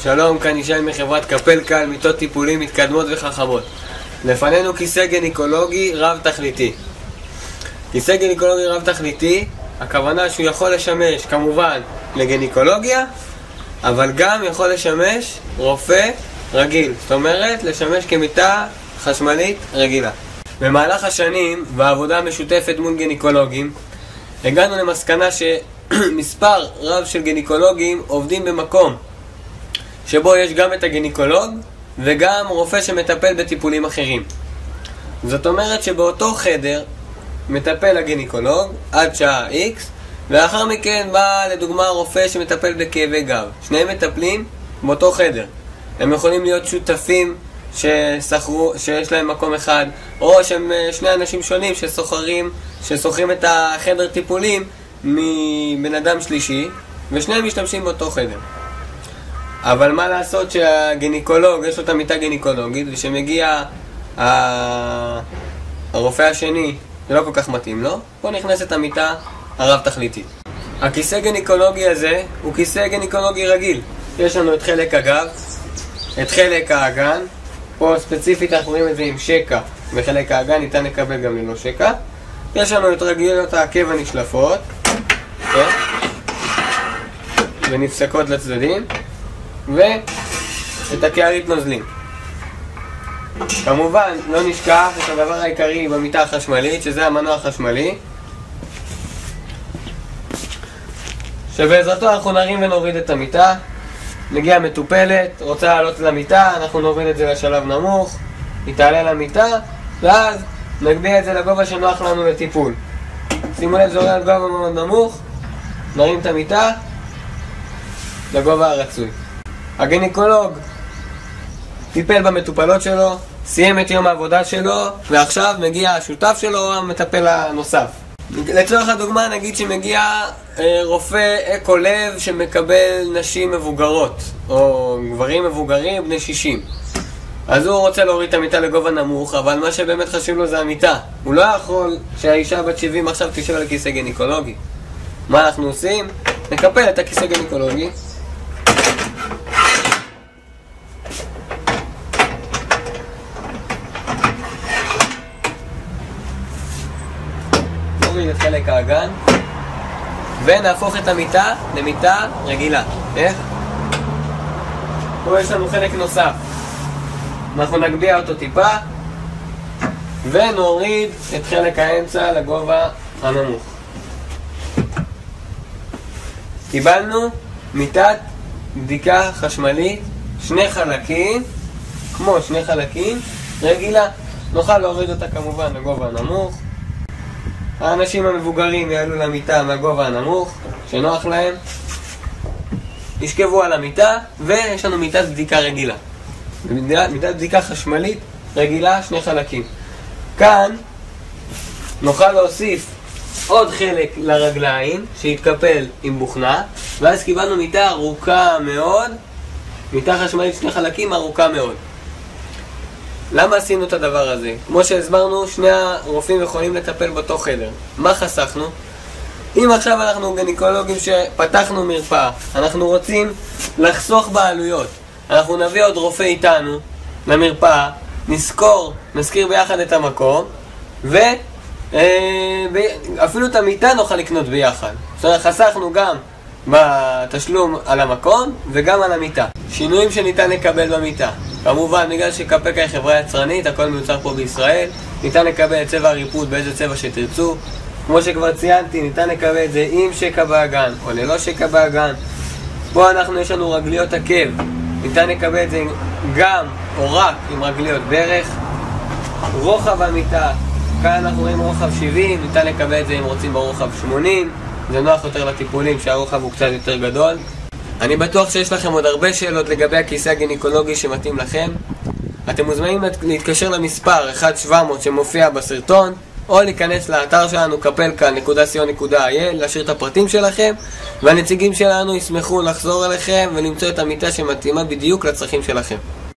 שלום, כאן ישי מחברת קפלקל, מיטות טיפולים מתקדמות וחכמות. לפנינו כיסא גינקולוגי רב תכליתי. כיסא גינקולוגי רב תכליתי, הכוונה שהוא יכול לשמש כמובן לגינקולוגיה, אבל גם יכול לשמש רופא רגיל, זאת אומרת לשמש כמיטה חשמלית רגילה. במהלך השנים והעבודה המשותפת מול גינקולוגים, הגענו למסקנה שמספר רב של גינקולוגים עובדים במקום שבו יש גם את הגינקולוג וגם רופא שמטפל בטיפולים אחרים. זאת אומרת שבאותו חדר מטפל הגינקולוג עד שעה X, ולאחר מכן בא לדוגמה רופא שמטפל בכאבי גב. שניהם מטפלים באותו חדר. הם יכולים להיות שותפים שיש להם מקום אחד, או שהם שני אנשים שונים ששוכרים את החדר טיפולים מבן אדם שלישי, ושניהם משתמשים באותו חדר. אבל מה לעשות שהגינקולוג יש לו את המיטה גינקולוגית, ושמגיע הרופא השני זה לא כל כך מתאים לו, פה נכנסת המיטה הרב תכליתית. הכיסא גינקולוגי הזה הוא כיסא גינקולוגי רגיל. יש לנו את חלק הגב, את חלק האגן, פה ספציפית אנחנו רואים את זה עם שקע, וחלק האגן ניתן לקבל גם ללא שקע. יש לנו את רגליות העקב הנשלפות ונפסקות לצדדים, ואת הקערית נוזלים. כמובן לא נשכח את הדבר העיקרי במיטה החשמלית, שזה המנוע החשמלי, שבעזרתו אנחנו נרים ונוריד את המיטה. נגיע מטופלת, רוצה לעלות למיטה, אנחנו נוריד את זה לשלב נמוך, היא תעלה למיטה, ואז נגביה את זה לגובה שנוח לנו לטיפול. שימו לב, זה עולה על גובה מאוד נמוך, נרים את המיטה לגובה הרצוי. הגינקולוג טיפל במטופלות שלו, סיים את יום העבודה שלו, ועכשיו מגיע השותף שלו או המטפל הנוסף. לצורך הדוגמה נגיד שמגיע רופא אקו לב שמקבל נשים מבוגרות או גברים מבוגרים בני 60. אז הוא רוצה להוריד את המיטה לגובה נמוך, אבל מה שבאמת חשוב לו זה המיטה. הוא לא יכול שהאישה בת 70 עכשיו תשב על כיסא גינקולוגי. מה אנחנו עושים? נקפל את הכיסא גינקולוגי, נוריד את חלק האגן ונהפוך את המיטה למיטה רגילה. איך? פה יש לנו חלק נוסף, אנחנו נגביה אותו טיפה ונוריד את חלק האמצע לגובה הנמוך. קיבלנו מיטת בדיקה חשמלית, שני חלקים, כמו שני חלקים, רגילה. נוכל להוריד אותה כמובן לגובה הנמוך. האנשים המבוגרים יעלו למיטה מהגובה הנמוך, שנוח להם, ישכבו על המיטה, ויש לנו מיטת בדיקה רגילה. מיטת בדיקה חשמלית רגילה, שני חלקים. כאן נוכל להוסיף עוד חלק לרגליים שיתקפל עם בוכנה, ואז קיבלנו מיטה ארוכה מאוד, מיטה חשמלית שני חלקים ארוכה מאוד. למה עשינו את הדבר הזה? כמו שהסברנו, שני הרופאים יכולים לטפל באותו חדר. מה חסכנו? אם עכשיו אנחנו גינקולוגים שפתחנו מרפאה, אנחנו רוצים לחסוך בעלויות, אנחנו נביא עוד רופא איתנו למרפאה, נזכיר ביחד את המקום, ואפילו את המיטה נוכל לקנות ביחד. זאת אומרת, חסכנו גם בתשלום על המקום וגם על המיטה. שינויים שניתן לקבל במיטה, כמובן בגלל שקפלקל היא חברה יצרנית, הכל מיוצר פה בישראל, ניתן לקבל את צבע הריפוד באיזה צבע שתרצו. כמו שכבר ציינתי, ניתן לקבל את זה עם שקע באגן או ללא שקע באגן. פה יש לנו רגליות עקב, ניתן לקבל את זה גם או רק עם רגליות ברך. רוחב המיטה, כאן אנחנו רואים רוחב 70, ניתן לקבל את זה אם רוצים ברוחב 80, זה נוח יותר לטיפולים שהרוחב הוא קצת יותר גדול. אני בטוח שיש לכם עוד הרבה שאלות לגבי הכיסא הגינקולוגי שמתאים לכם. אתם מוזמנים להתקשר למספר 1-700 שמופיע בסרטון, או להיכנס לאתר שלנו קפלקל.co.il, להשאיר את הפרטים שלכם, והנציגים שלנו ישמחו לחזור אליכם ולמצוא את המיטה שמתאימה בדיוק לצרכים שלכם.